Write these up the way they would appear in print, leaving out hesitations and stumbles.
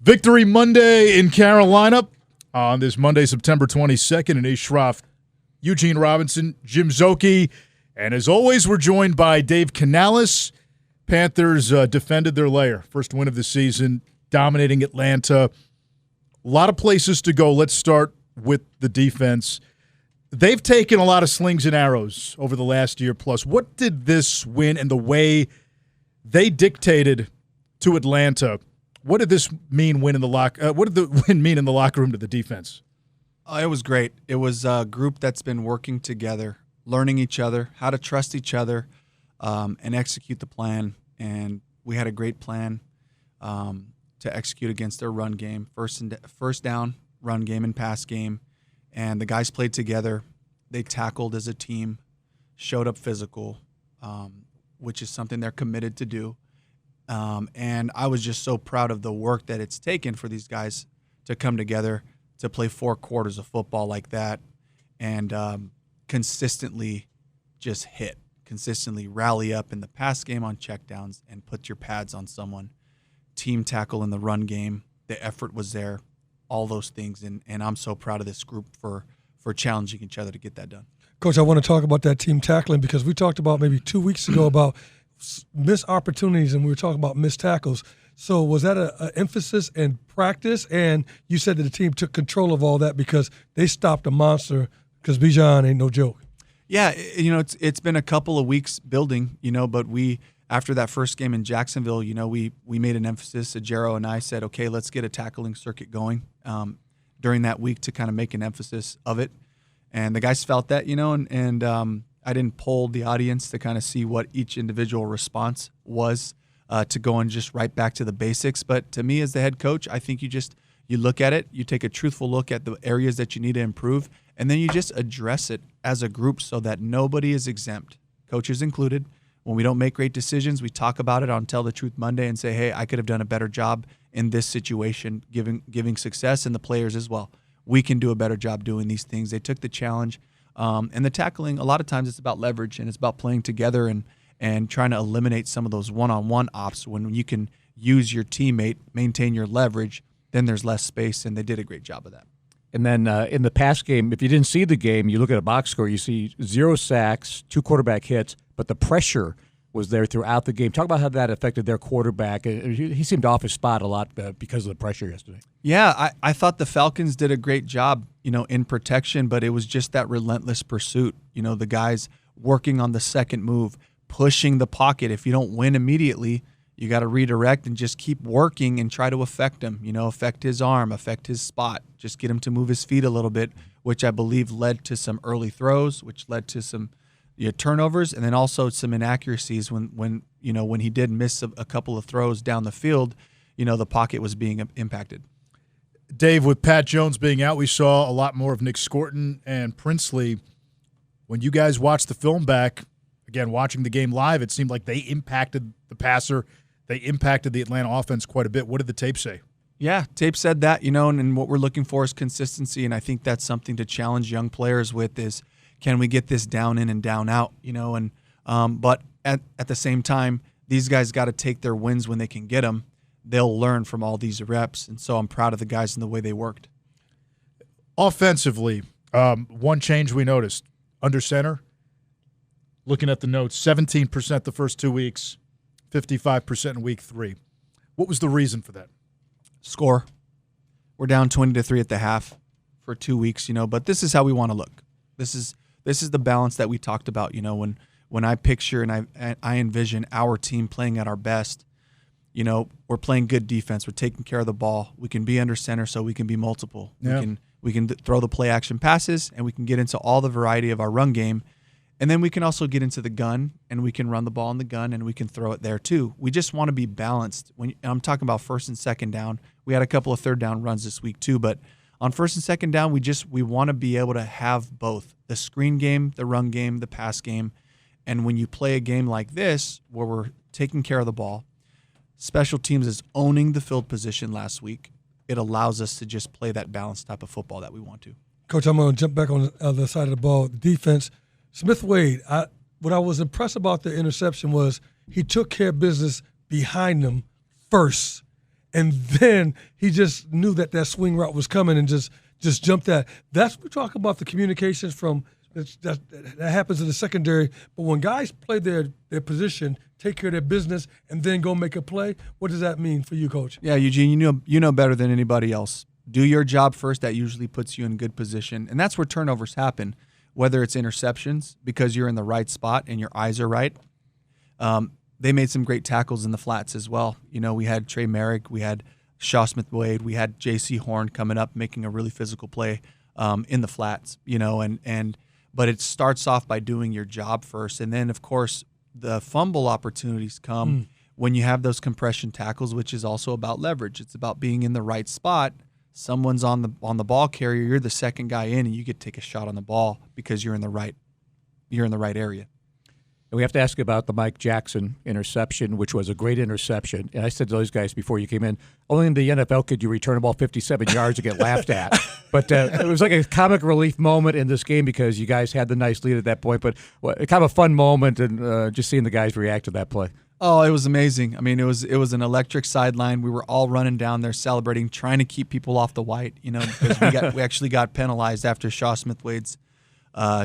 Victory Monday in Carolina on this Monday, September 22nd. Anish Shroff, Eugene Robinson, Jim Szoke, and as always, we're joined by Dave Canales. Panthers defended their lair. First win of the season, dominating Atlanta. A lot of places to go. Let's start with the defense. They've taken a lot of slings and arrows over the last year plus. What did this win and the way they dictated to Atlanta, what did this mean what did the win mean in the locker room to the defense? It was great. It was a group that's been working together, learning each other, how to trust each other, and execute the plan. And we had a great plan to execute against their run game, first down run game and pass game. And the guys played together. They tackled as a team, showed up physical, which is something they're committed to do. And I was just so proud of the work that it's taken for these guys to come together to play 4 quarters of football like that and consistently just hit, consistently rally up in the pass game on checkdowns and put your pads on someone, team tackle in the run game. The effort was there, all those things. And I'm so proud of this group for challenging each other to get that done. Coach, I want to talk about that team tackling because we talked about maybe 2 weeks ago about missed opportunities and we were talking about missed tackles. So was that an emphasis in practice? And you said that the team took control of all that because they stopped a monster because Bijan ain't no joke. Yeah, it's been a couple of weeks building, but we, after that first game in Jacksonville, we made an emphasis. Ajero and I said, okay, let's get a tackling circuit going during that week to kind of make an emphasis of it. And the guys felt that, and I didn't poll the audience to kind of see what each individual response was to go and just right back to the basics. But to me as the head coach, I think you look at it, you take a truthful look at the areas that you need to improve, and then you just address it as a group so that nobody is exempt, coaches included. When we don't make great decisions, we talk about it on Tell the Truth Monday and say, hey, I could have done a better job in this situation, giving success, and the players as well. We can do a better job doing these things. They took the challenge. And the tackling, a lot of times it's about leverage and it's about playing together and trying to eliminate some of those one-on-one ops. When you can use your teammate, maintain your leverage, then there's less space, and they did a great job of that. And then in the pass game, if you didn't see the game, you look at a box score, you see 0 sacks, 2 quarterback hits, but the pressure was there throughout the game. Talk about how that affected their quarterback. He seemed off his spot a lot because of the pressure yesterday. Yeah, I thought the Falcons did a great job, in protection, but it was just that relentless pursuit. The guys working on the second move, pushing the pocket. If you don't win immediately, you got to redirect and just keep working and try to affect him, affect his arm, affect his spot, just get him to move his feet a little bit, which I believe led to some early throws, which led to some turnovers, and then also some inaccuracies when he did miss a couple of throws down the field, the pocket was being impacted. Dave, with Pat Jones being out, we saw a lot more of Nick Scorton and Princely. When you guys watched the film back, again, watching the game live, it seemed like they impacted the passer. They impacted the Atlanta offense quite a bit. What did the tape say? Yeah, tape said that, and what we're looking for is consistency, and I think that's something to challenge young players with is, can we get this down in and down out, but at the same time, these guys got to take their wins when they can get them. They'll learn from all these reps, and so I'm proud of the guys and the way they worked. Offensively, one change we noticed, under center, looking at the notes, 17% the first 2 weeks, 55% in week 3. What was the reason for that? Score. We're down 20-3 at the half for 2 weeks, but this is how we want to look. This is the balance that we talked about, when I picture and I envision our team playing at our best, we're playing good defense. We're taking care of the ball. We can be under center so we can be multiple. Yeah. We can throw the play action passes, and we can get into all the variety of our run game. And then we can also get into the gun, and we can run the ball in the gun, and we can throw it there too. We just want to be balanced. And I'm talking about first and second down. We had a couple of third down runs this week too, but on first and second down, we want to be able to have both the screen game, the run game, the pass game. And when you play a game like this, where we're taking care of the ball, special teams is owning the field position last week. It allows us to just play that balanced type of football that we want to. Coach, I'm going to jump back on the other side of the ball. The defense, Smith Wade, what I was impressed about the interception was he took care of business behind them first. and then he just knew that swing route was coming and just jumped that. That's what we talk about, the communications from that happens in the secondary. But when guys play their position, take care of their business, and then go make a play, what does that mean for you, Coach? Yeah, Eugene, you know better than anybody else. Do your job first. That usually puts you in good position, and that's where turnovers happen. Whether it's interceptions because you're in the right spot and your eyes are right. They made some great tackles in the flats as well. We had Trey Merrick, we had Shaw Smith-Wade, we had J.C. Horn coming up making a really physical play in the flats. But it starts off by doing your job first, and then of course the fumble opportunities come when you have those compression tackles, which is also about leverage. It's about being in the right spot. Someone's on the ball carrier, you're the second guy in, and you get to take a shot on the ball because you're in the right area. And we have to ask you about the Mike Jackson interception, which was a great interception. And I said to those guys before you came in, only in the NFL could you return a ball 57 yards and get laughed at. But it was like a comic relief moment in this game because you guys had the nice lead at that point. But kind of a fun moment, and just seeing the guys react to that play. Oh, it was amazing. I mean, it was an electric sideline. We were all running down there celebrating, trying to keep people off the white, because we actually got penalized after Shaw Smith-Wade's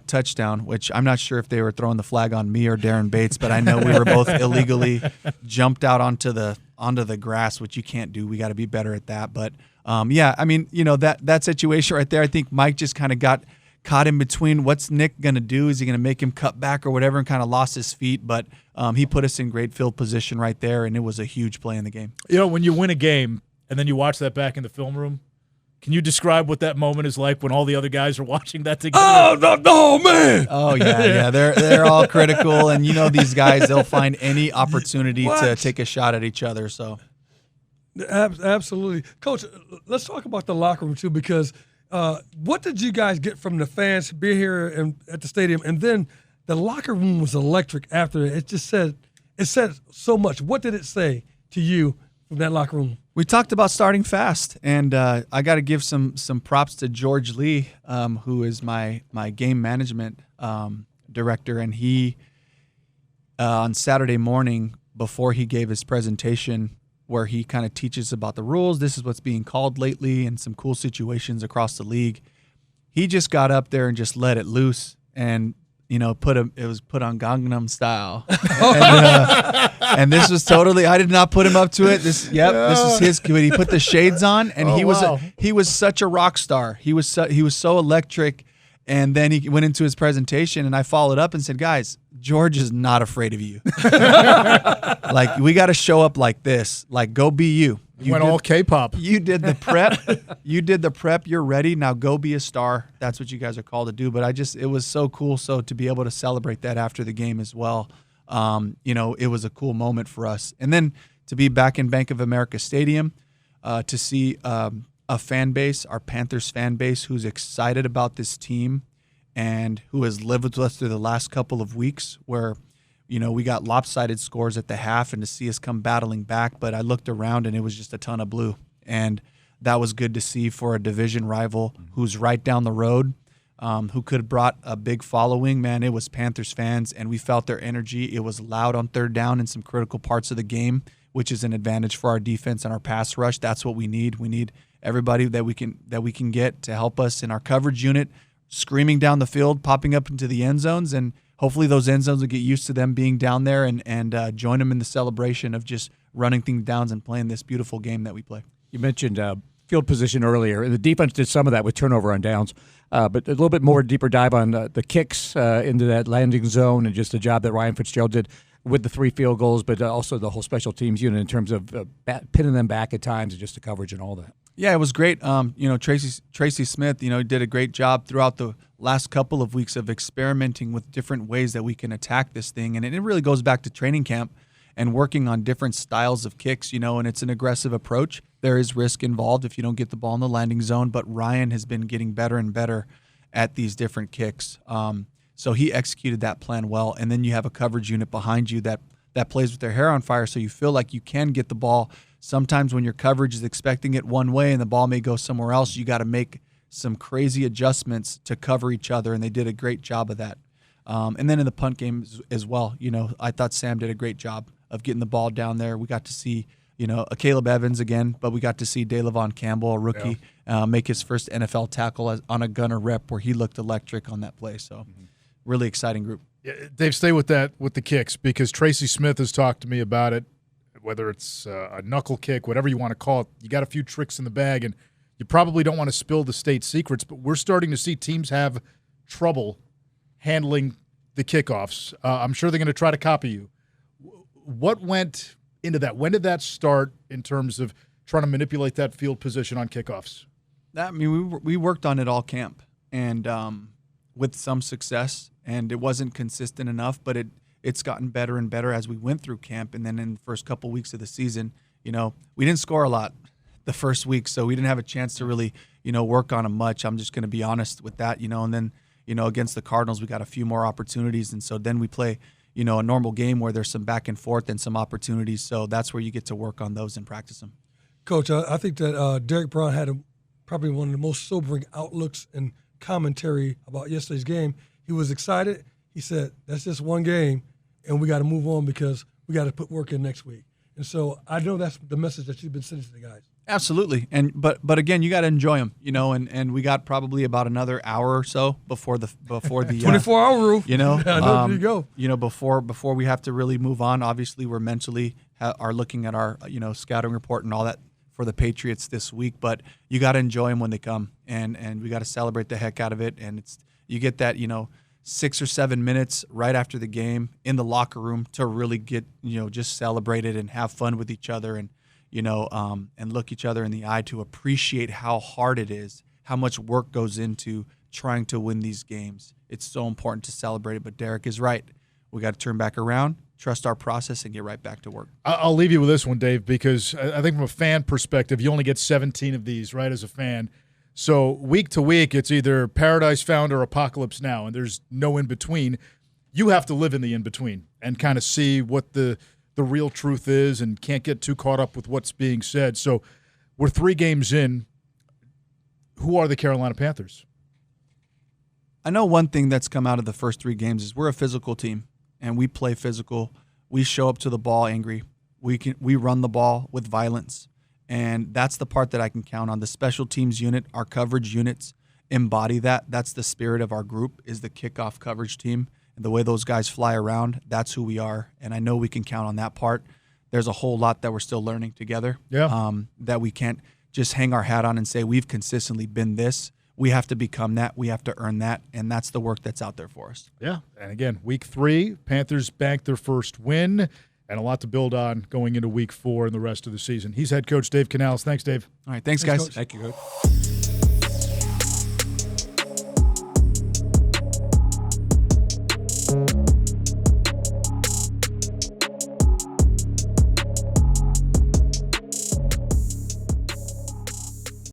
touchdown, which I'm not sure if they were throwing the flag on me or Darren Bates, but I know we were both illegally jumped out onto the grass, which you can't do. We got to be better at that. But that situation right there, I think Mike just kind of got caught in between. What's Nick going to do? Is he going to make him cut back or whatever, and kind of lost his feet? But he put us in great field position right there, and it was a huge play in the game. When you win a game and then you watch that back in the film room, can you describe what that moment is like when all the other guys are watching that together? Oh, man! Oh, yeah. They're all critical, and these guys, they'll find any opportunity to take a shot at each other. So, absolutely. Coach, let's talk about the locker room, too, because what did you guys get from the fans being here at the stadium? And then the locker room was electric after it. It said so much. What did it say to you from that locker room? We talked about starting fast, and I got to give some props to George Lee, who is my game management director, and he on Saturday morning before he gave his presentation where he kind of teaches about the rules, this is what's being called lately and some cool situations across the league. He just got up there and just let it loose and it was put on Gangnam Style. And this was totally, I did not put him up to it. This is his, but he put the shades on, and he was such a rock star. He was so electric. And then he went into his presentation, and I followed up and said, guys, George is not afraid of you. Like, we got to show up like this. Like, go be you. You went all K-pop. You did the prep. You're ready. Now go be a star. That's what you guys are called to do. But it was so cool. So to be able to celebrate that after the game as well, it was a cool moment for us. And then to be back in Bank of America Stadium, to see a fan base, our Panthers fan base, who's excited about this team and who has lived with us through the last couple of weeks where, we got lopsided scores at the half, and to see us come battling back. But I looked around, and it was just a ton of blue. And that was good to see for a division rival who's right down the road, who could have brought a big following. Man, it was Panthers fans, and we felt their energy. It was loud on third down in some critical parts of the game, which is an advantage for our defense and our pass rush. That's what we need. We need everybody that we can get to help us in our coverage unit, screaming down the field, popping up into the end zones, and hopefully those end zones will get used to them being down there and join them in the celebration of just running things down and playing this beautiful game that we play. You mentioned field position earlier, and the defense did some of that with turnover on downs. But a little bit more deeper dive on the kicks into that landing zone and just the job that Ryan Fitzgerald did with the 3 field goals, but also the whole special teams unit in terms of pinning them back at times and just the coverage and all that. Yeah, it was great. Tracy Smith, did a great job throughout the last couple of weeks of experimenting with different ways that we can attack this thing. And it really goes back to training camp and working on different styles of kicks, and it's an aggressive approach. There is risk involved if you don't get the ball in the landing zone, but Ryan has been getting better and better at these different kicks. So he executed that plan well. And then you have a coverage unit behind you that plays with their hair on fire, so you feel like you can get the ball. Sometimes when your coverage is expecting it one way and the ball may go somewhere else, you got to make some crazy adjustments to cover each other, and they did a great job of that. And then in the punt game as well, I thought Sam did a great job of getting the ball down there. We got to see a Caleb Evans again, but we got to see DeLavon Campbell, a rookie, make his first NFL tackle on a gunner rep where he looked electric on that play. So really exciting group. Yeah, Dave, stay with the kicks, because Tracy Smith has talked to me about it, whether it's a knuckle kick, whatever you want to call it. You got a few tricks in the bag, and you probably don't want to spill the state secrets, but we're starting to see teams have trouble handling the kickoffs. I'm sure they're going to try to copy you. What went into that? When did that start in terms of trying to manipulate that field position on kickoffs? We worked on it all camp, and with some success, and it wasn't consistent enough, but it's gotten better and better as we went through camp. And then in the first couple weeks of the season, we didn't score a lot the first week, so we didn't have a chance to really, work on them much. I'm just going to be honest with that, and then, against the Cardinals, we got a few more opportunities. And so then we play, a normal game where there's some back and forth and some opportunities. So that's where you get to work on those and practice them. Coach, I think that Derek Brown had probably one of the most sobering outlooks and commentary about yesterday's game. He was excited. He said, that's just one game, and we got to move on because we got to put work in next week. And so I know that's the message that you've been sending to the guys. Absolutely. But again, you got to enjoy them, and we got probably about another hour or so before the 24-hour rule. I know, there you go. Before we have to really move on. Obviously, we're mentally are looking at our scouting report and all that for the Patriots this week, but you got to enjoy them when they come, and we got to celebrate the heck out of it. And you get that 6 or 7 minutes right after the game in the locker room to really get just celebrate it and have fun with each other, and and look each other in the eye to appreciate how hard it is, how much work goes into trying to win these games. It's so important to celebrate it. But Derek is right. We got to turn back around, trust our process, and get right back to work. I'll leave you with this one, Dave, because I think from a fan perspective, you only get 17 of these, right, as a fan. So week to week, it's either Paradise Found or Apocalypse Now, and there's no in-between. You have to live in the in-between and kind of see what the real truth is, and can't get too caught up with what's being said. So we're 3 games in. Who are the Carolina Panthers? I know one thing that's come out of the first 3 games is we're a physical team, and we play physical. We show up to the ball angry. We run the ball with violence, and that's the part that I can count on. The special teams unit, our coverage units embody that. That's the spirit of our group, is the kickoff coverage team. And the way those guys fly around, that's who we are. And I know we can count on that part. There's a whole lot that we're still learning together. That we can't just hang our hat on and say we've consistently been this. We have to become that. We have to earn that. And that's the work that's out there for us. Yeah. And again, week 3, Panthers banked their first win, and a lot to build on going into week 4 and the rest of the season. He's head coach Dave Canales. Thanks, Dave. All right. Thanks guys. Coach. Thank you, Coach.